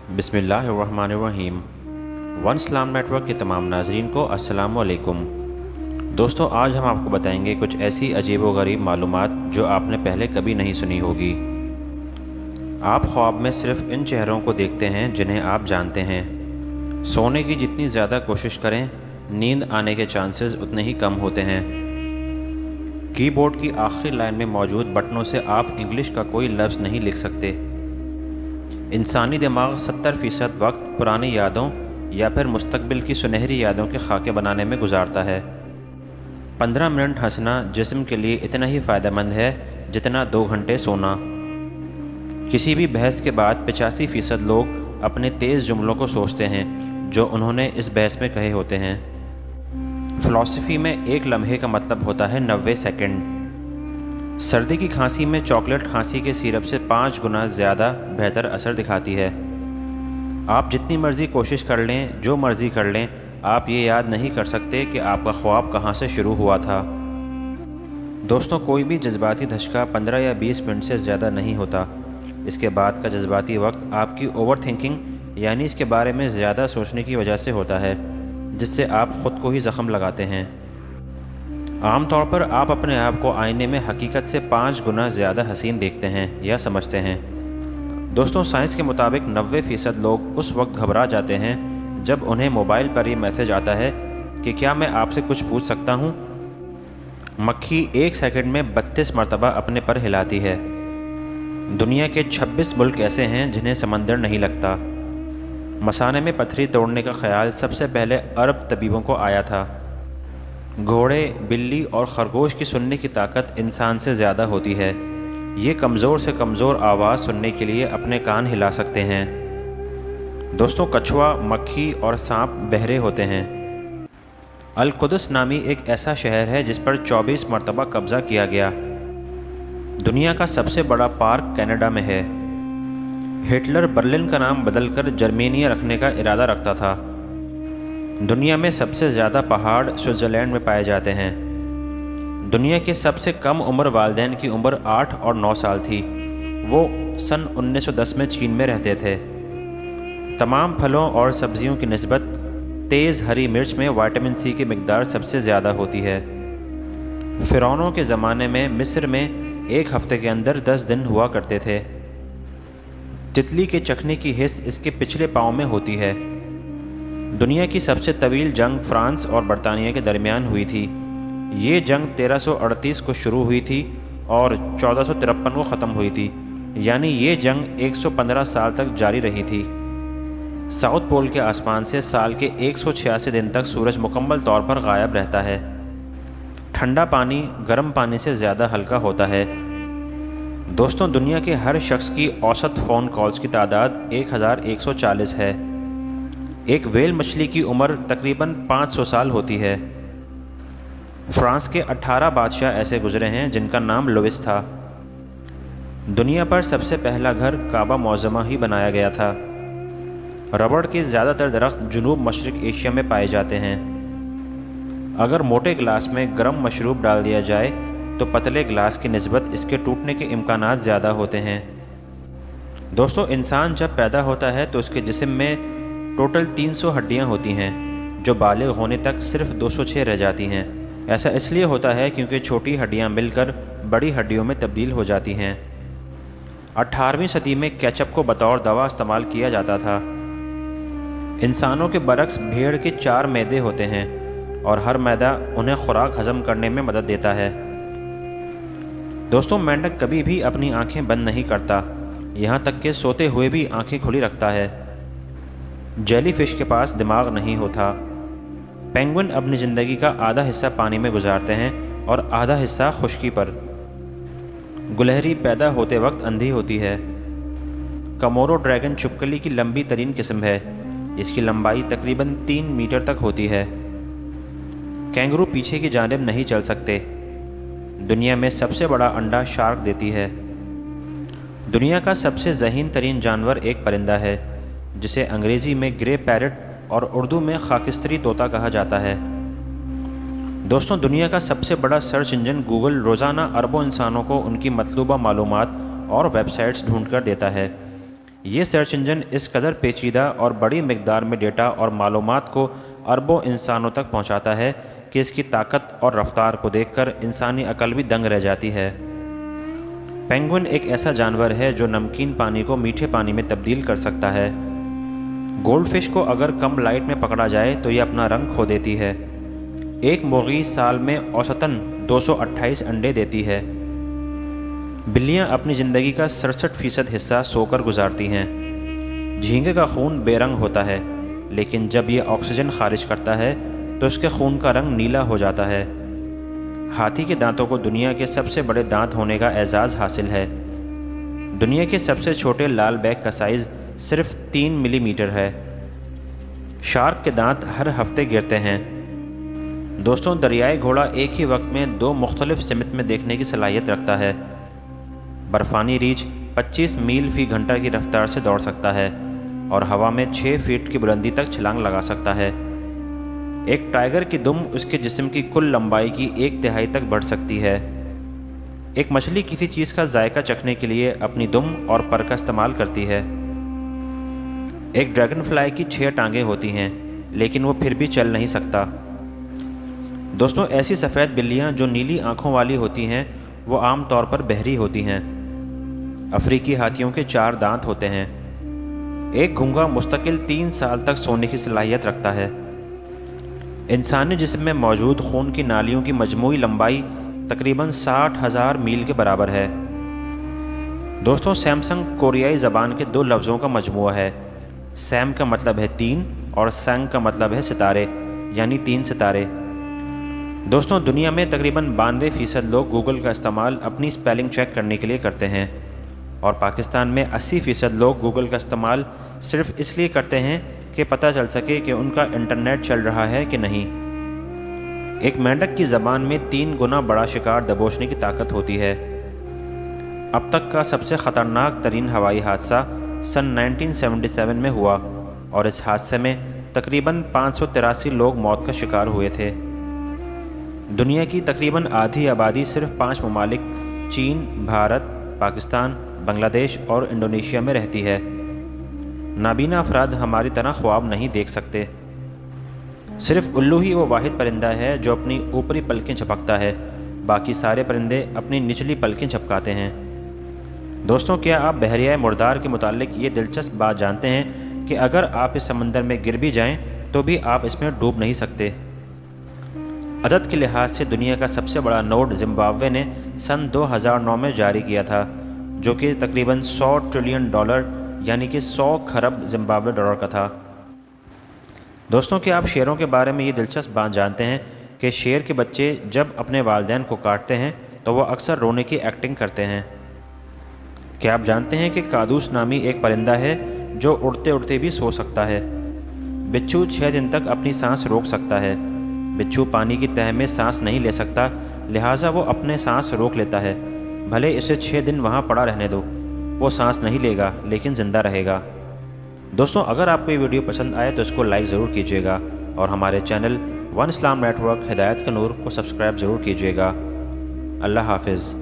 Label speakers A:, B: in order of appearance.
A: بسم اللہ الرحمن الرحیم۔ ون اسلام نیٹ ورک کے تمام ناظرین کو السلام علیکم۔ دوستو، آج ہم آپ کو بتائیں گے کچھ ایسی عجیب و غریب معلومات جو آپ نے پہلے کبھی نہیں سنی ہوگی۔ آپ خواب میں صرف ان چہروں کو دیکھتے ہیں جنہیں آپ جانتے ہیں۔ سونے کی جتنی زیادہ کوشش کریں، نیند آنے کے چانسز اتنے ہی کم ہوتے ہیں۔ کی بورڈ کی آخری لائن میں موجود بٹنوں سے آپ انگلش کا کوئی لفظ نہیں لکھ سکتے۔ انسانی دماغ 70% وقت پرانی یادوں یا پھر مستقبل کی سنہری یادوں کے خاکے بنانے میں گزارتا ہے۔ 15 منٹ ہنسنا جسم کے لیے اتنا ہی فائدہ مند ہے جتنا 2 گھنٹے سونا۔ کسی بھی بحث کے بعد 85% لوگ اپنے تیز جملوں کو سوچتے ہیں جو انہوں نے اس بحث میں کہے ہوتے ہیں۔ فلسفی میں ایک لمحے کا مطلب ہوتا ہے 90 سیکنڈ۔ سردی کی کھانسی میں چاکلیٹ کھانسی کے سیرپ سے 5 گنا زیادہ بہتر اثر دکھاتی ہے۔ آپ جتنی مرضی کوشش کر لیں، جو مرضی کر لیں، آپ یہ یاد نہیں کر سکتے کہ آپ کا خواب کہاں سے شروع ہوا تھا۔ دوستوں، کوئی بھی جذباتی دھچکا 15 یا 20 منٹ سے زیادہ نہیں ہوتا۔ اس کے بعد کا جذباتی وقت آپ کی اوور تھنکنگ یعنی اس کے بارے میں زیادہ سوچنے کی وجہ سے ہوتا ہے، جس سے آپ خود کو ہی زخم لگاتے ہیں۔ عام طور پر آپ اپنے آپ کو آئینے میں حقیقت سے 5 گنا زیادہ حسین دیکھتے ہیں یا سمجھتے ہیں۔ دوستوں، سائنس کے مطابق 90% لوگ اس وقت گھبرا جاتے ہیں جب انہیں موبائل پر یہ میسج آتا ہے کہ کیا میں آپ سے کچھ پوچھ سکتا ہوں؟ مکھی 1 سیکنڈ میں 32 مرتبہ اپنے پر ہلاتی ہے۔ دنیا کے 26 ملک ایسے ہیں جنہیں سمندر نہیں لگتا۔ مثانے میں پتھری توڑنے کا خیال سب سے پہلے عرب طبیبوں کو آیا تھا۔ گھوڑے، بلی اور خرگوش کی سننے کی طاقت انسان سے زیادہ ہوتی ہے۔ یہ کمزور سے کمزور آواز سننے کے لیے اپنے کان ہلا سکتے ہیں۔ دوستوں، کچھوا، مکھی اور سانپ بہرے ہوتے ہیں۔ القدس نامی ایک ایسا شہر ہے جس پر 24 مرتبہ قبضہ کیا گیا۔ دنیا کا سب سے بڑا پارک کینیڈا میں ہے۔ ہٹلر برلن کا نام بدل کر جرمینیا رکھنے کا ارادہ رکھتا تھا۔ دنیا میں سب سے زیادہ پہاڑ سوئٹزرلینڈ میں پائے جاتے ہیں۔ دنیا کے سب سے کم عمر والدین کی عمر 8 اور 9 سال تھی۔ وہ سن 1910 میں چین میں رہتے تھے۔ تمام پھلوں اور سبزیوں کی نسبت تیز ہری مرچ میں وٹامن سی کی مقدار سب سے زیادہ ہوتی ہے۔ فرعونوں کے زمانے میں مصر میں ایک ہفتے کے اندر 10 دن ہوا کرتے تھے۔ تتلی کے چکھنے کی حس اس کے پچھلے پاؤں میں ہوتی ہے۔ دنیا کی سب سے طویل جنگ فرانس اور برطانیہ کے درمیان ہوئی تھی۔ یہ جنگ 1338 کو شروع ہوئی تھی اور 1453 کو ختم ہوئی تھی، یعنی یہ جنگ 115 سال تک جاری رہی تھی۔ ساؤتھ پول کے آسمان سے سال کے 186 دن تک سورج مکمل طور پر غائب رہتا ہے۔ ٹھنڈا پانی گرم پانی سے زیادہ ہلکا ہوتا ہے۔ دوستوں، دنیا کے ہر شخص کی اوسط فون کالز کی تعداد 1140 ہے۔ ایک ویل مچھلی کی عمر تقریباً 500 سال ہوتی ہے۔ فرانس کے 18 بادشاہ ایسے گزرے ہیں جن کا نام لوئس تھا۔ دنیا پر سب سے پہلا گھر کعبہ معظمہ ہی بنایا گیا تھا۔ ربڑ کے زیادہ تر درخت جنوب مشرق ایشیا میں پائے جاتے ہیں۔ اگر موٹے گلاس میں گرم مشروب ڈال دیا جائے تو پتلے گلاس کی نسبت اس کے ٹوٹنے کے امکانات زیادہ ہوتے ہیں۔ دوستو، انسان جب پیدا ہوتا ہے تو اس کے جسم میں ٹوٹل 300 ہڈیاں ہوتی ہیں جو بالغ ہونے تک صرف 206 رہ جاتی ہیں۔ ایسا اس لیے ہوتا ہے کیونکہ چھوٹی ہڈیاں مل کر بڑی ہڈیوں میں تبدیل ہو جاتی ہیں۔ 18ویں صدی میں کیچپ کو بطور دوا استعمال کیا جاتا تھا۔ انسانوں کے برعکس بھیڑ کے 4 معدے ہوتے ہیں اور ہر معدہ انہیں خوراک ہضم کرنے میں مدد دیتا ہے۔ دوستوں، مینڈک کبھی بھی اپنی آنکھیں بند نہیں کرتا، یہاں تک کہ سوتے ہوئے بھی آنکھیں کھلی رکھتا ہے۔ جیلی فش کے پاس دماغ نہیں ہوتا۔ پینگوئن اپنی زندگی کا آدھا حصہ پانی میں گزارتے ہیں اور آدھا حصہ خشکی پر۔ گلہری پیدا ہوتے وقت اندھی ہوتی ہے۔ کمورو ڈریگن چھپکلی کی لمبی ترین قسم ہے۔ اس کی لمبائی تقریباً 3 میٹر تک ہوتی ہے۔ کینگرو پیچھے کی جانب نہیں چل سکتے۔ دنیا میں سب سے بڑا انڈا شارک دیتی ہے۔ دنیا کا سب سے ذہین ترین جانور ایک پرندہ ہے جسے انگریزی میں گرے پیرٹ اور اردو میں خاکستری طوطا کہا جاتا ہے۔ دوستوں، دنیا کا سب سے بڑا سرچ انجن گوگل روزانہ اربوں انسانوں کو ان کی مطلوبہ معلومات اور ویب سائٹس ڈھونڈ کر دیتا ہے۔ یہ سرچ انجن اس قدر پیچیدہ اور بڑی مقدار میں ڈیٹا اور معلومات کو اربوں انسانوں تک پہنچاتا ہے کہ اس کی طاقت اور رفتار کو دیکھ کر انسانی عقل بھی دنگ رہ جاتی ہے۔ پینگوئن ایک ایسا جانور ہے جو نمکین پانی کو میٹھے پانی میں تبدیل کر سکتا ہے۔ گولڈ فش کو اگر کم لائٹ میں پکڑا جائے تو یہ اپنا رنگ کھو دیتی ہے۔ ایک مرغی سال میں اوسطاً 228 انڈے دیتی ہے۔ بلیاں اپنی زندگی کا 67% حصہ سو کر گزارتی ہیں۔ جھینگے کا خون بے رنگ ہوتا ہے، لیکن جب یہ آکسیجن خارج کرتا ہے تو اس کے خون کا رنگ نیلا ہو جاتا ہے۔ ہاتھی کے دانتوں کو دنیا کے سب سے بڑے دانت ہونے کا اعزاز حاصل ہے۔ دنیا کے سب سے چھوٹے لال بیگ کا سائز صرف 3 ملی میٹر ہے۔ شارک کے دانت ہر ہفتے گرتے ہیں۔ دوستوں، دریائے گھوڑا ایک ہی وقت میں 2 مختلف سمت میں دیکھنے کی صلاحیت رکھتا ہے۔ برفانی ریچھ 25 میل فی گھنٹہ کی رفتار سے دوڑ سکتا ہے اور ہوا میں 6 فیٹ کی بلندی تک چھلانگ لگا سکتا ہے۔ ایک ٹائیگر کی دم اس کے جسم کی کل لمبائی کی 1/3 تک بڑھ سکتی ہے۔ ایک مچھلی کسی چیز کا ذائقہ چکھنے کے لیے اپنی دم اور پر کا استعمال کرتی ہے۔ ایک ڈریگن فلائی کی 6 ٹانگیں ہوتی ہیں، لیکن وہ پھر بھی چل نہیں سکتا۔ دوستوں، ایسی سفید بلیاں جو نیلی آنکھوں والی ہوتی ہیں وہ عام طور پر بحری ہوتی ہیں۔ افریقی ہاتھیوں کے 4 دانت ہوتے ہیں۔ ایک گھونگا مستقل 3 سال تک سونے کی صلاحیت رکھتا ہے۔ انسانی جسم میں موجود خون کی نالیوں کی مجموعی لمبائی تقریباً 60,000 میل کے برابر ہے۔ دوستوں، سیمسنگ کوریائی زبان کے 2 لفظوں کا مجموعہ ہے۔ سیم کا مطلب ہے 3 اور سنگ کا مطلب ہے ستارے، یعنی 3 ستارے۔ دوستوں، دنیا میں تقریباً 92% لوگ گوگل کا استعمال اپنی سپیلنگ چیک کرنے کے لیے کرتے ہیں، اور پاکستان میں 80% لوگ گوگل کا استعمال صرف اس لیے کرتے ہیں کہ پتہ چل سکے کہ ان کا انٹرنیٹ چل رہا ہے کہ نہیں۔ ایک مینڈک کی زبان میں 3 گنا بڑا شکار دبوچنے کی طاقت ہوتی ہے۔ اب تک کا سب سے خطرناک ترین ہوائی حادثہ سن 1977 میں ہوا، اور اس حادثے میں تقریباً 583 لوگ موت کا شکار ہوئے تھے۔ دنیا کی تقریباً آدھی آبادی صرف 5 ممالک چین، بھارت، پاکستان، بنگلہ دیش اور انڈونیشیا میں رہتی ہے۔ نابینا افراد ہماری طرح خواب نہیں دیکھ سکتے۔ صرف الو ہی وہ واحد پرندہ ہے جو اپنی اوپری پلکیں جھپکتا ہے، باقی سارے پرندے اپنی نچلی پلکیں جھپکاتے ہیں۔ دوستوں، کیا آپ بحریہ مردار کے متعلق یہ دلچسپ بات جانتے ہیں کہ اگر آپ اس سمندر میں گر بھی جائیں تو بھی آپ اس میں ڈوب نہیں سکتے؟ عدد کے لحاظ سے دنیا کا سب سے بڑا نوٹ زمبابوے نے سن 2009 میں جاری کیا تھا، جو کہ تقریباً $100 ٹریلین یعنی کہ 100 کھرب زمبابوے ڈالر کا تھا۔ دوستوں، کیا آپ شیروں کے بارے میں یہ دلچسپ بات جانتے ہیں کہ شیر کے بچے جب اپنے والدین کو کاٹتے ہیں تو وہ اکثر رونے کی ایکٹنگ کرتے ہیں؟ کیا آپ جانتے ہیں کہ قادوس نامی ایک پرندہ ہے جو اڑتے اڑتے بھی سو سکتا ہے؟ بچھو 6 دن تک اپنی سانس روک سکتا ہے۔ بچھو پانی کی تہہ میں سانس نہیں لے سکتا، لہٰذا وہ اپنے سانس روک لیتا ہے۔ بھلے اسے 6 دن وہاں پڑا رہنے دو، وہ سانس نہیں لے گا لیکن زندہ رہے گا۔ دوستوں، اگر آپ کو یہ ویڈیو پسند آئے تو اس کو لائک ضرور کیجیے گا، اور ہمارے چینل ون اسلام نیٹ ورک ہدایت کا نور کو سبسکرائب ضرور کیجیے گا۔ اللہ حافظ۔